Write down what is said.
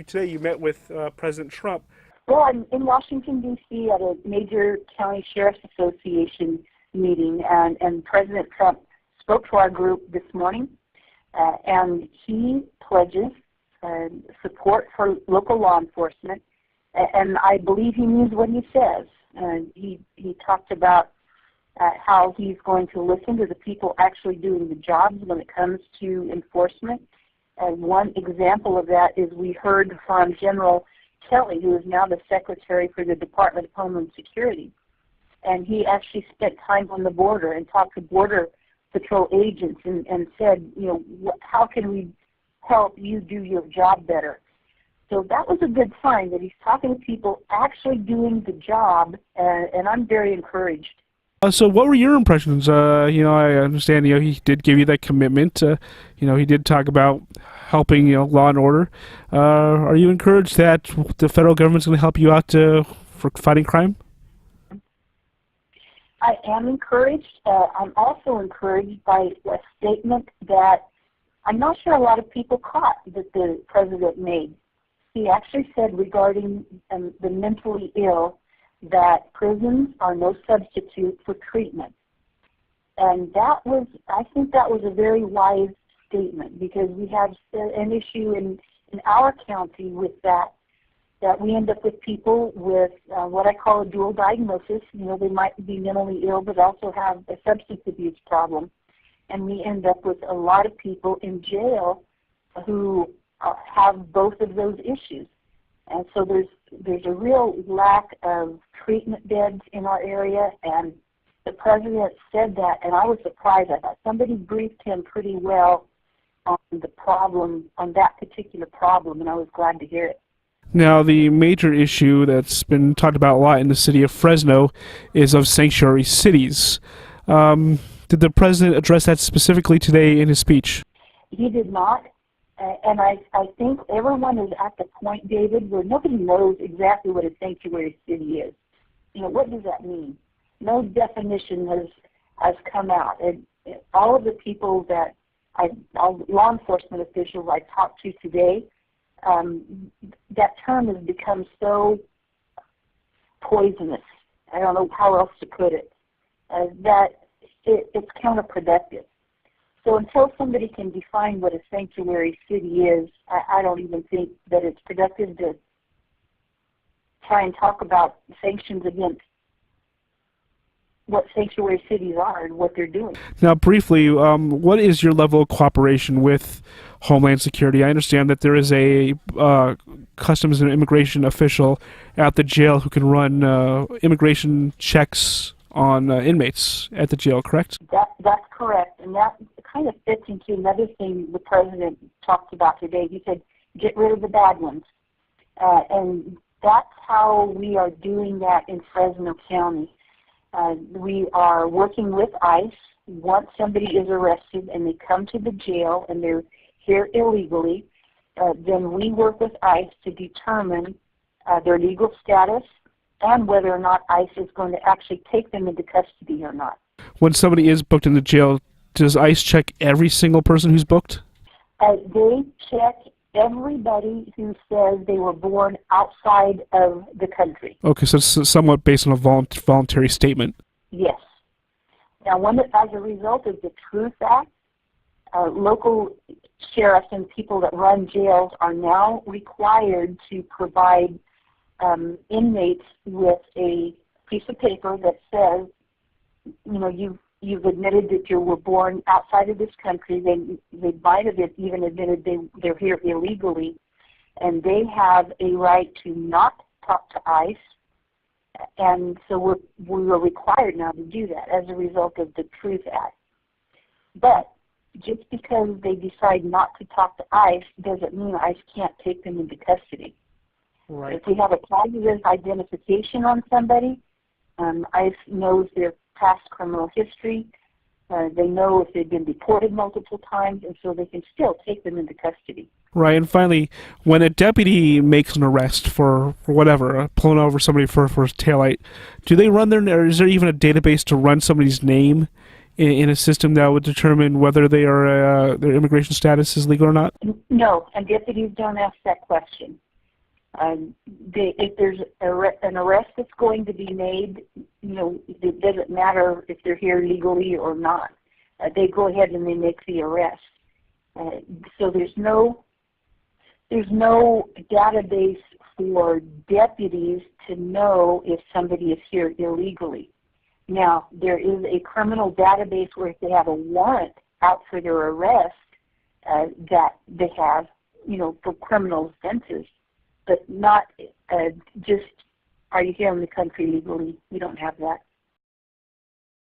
today. You met with President Trump. Well, I'm in Washington, D.C. at a major county sheriff's association meeting, and President Trump spoke to our group this morning, and he pledges support for local law enforcement, and I believe he means what he says. He talked about how he's going to listen to the people actually doing the jobs when it comes to enforcement. And one example of that is we heard from General Kelly, who is now the Secretary for the Department of Homeland Security. And he actually spent time on the border and talked to Border Patrol agents and said, how can we help you do your job better? So that was a good sign that he's talking to people actually doing the job, and I'm very encouraged. So what were your impressions? I understand, he did give you that commitment. He did talk about helping, law and order. Are you encouraged that the federal government's going to help you out for fighting crime? I am encouraged. I'm also encouraged by a statement that I'm not sure a lot of people caught that the president made. He actually said regarding the mentally ill that prisons are no substitute for treatment. And I think that was a very wise statement, because we have an issue in our county with that we end up with people with what I call a dual diagnosis. They might be mentally ill but also have a substance abuse problem. And we end up with a lot of people in jail who have both of those issues. And so there's a real lack of treatment beds in our area, and the president said that, and I was surprised at that. Somebody briefed him pretty well on the problem, on that particular problem, and I was glad to hear it. Now, the major issue that's been talked about a lot in the city of Fresno is of sanctuary cities. Did the president address that specifically today in his speech? He did not. And I think everyone is at the point, David, where nobody knows exactly what a sanctuary city is. What does that mean? No definition has come out. And all of the people all law enforcement officials I talked to today, that term has become so poisonous, I don't know how else to put it, that it's counterproductive. So until somebody can define what a sanctuary city is, I don't even think that it's productive to try and talk about sanctions against what sanctuary cities are and what they're doing. Now, briefly, what is your level of cooperation with Homeland Security? I understand that there is a Customs and Immigration official at the jail who can run immigration checks on inmates at the jail, correct? That's correct, and that kind of fits into another thing the president talked about today. He said, get rid of the bad ones. And that's how we are doing that in Fresno County. We are working with ICE. Once somebody is arrested and they come to the jail and they're here illegally, then we work with ICE to determine their legal status and whether or not ICE is going to actually take them into custody or not. When somebody is booked in the jail, does ICE check every single person who's booked? They check everybody who says they were born outside of the country. Okay, so it's somewhat based on a voluntary statement. Yes. Now, as a result of the Truth Act, local sheriffs and people that run jails are now required to provide inmates with a piece of paper that says, you've admitted that you were born outside of this country. They might have even admitted they're here illegally, and they have a right to not talk to ICE. And so we are required now to do that as a result of the Truth Act. But just because they decide not to talk to ICE doesn't mean ICE can't take them into custody. Right. If we have a positive identification on somebody, ICE knows their past criminal history. They know if they've been deported multiple times, and so they can still take them into custody. Right, and finally, when a deputy makes an arrest for whatever, pulling over somebody for a taillight, do they run or is there even a database to run somebody's name in a system that would determine whether their immigration status is legal or not? No, and deputies don't ask that question. If there's an arrest that's going to be made, it doesn't matter if they're here legally or not. They go ahead and they make the arrest. So there's no database for deputies to know if somebody is here illegally. Now, there is a criminal database where if they have a warrant out for their arrest, that they have, for criminal offenses, but not just, are you here in the country legally? We don't have that.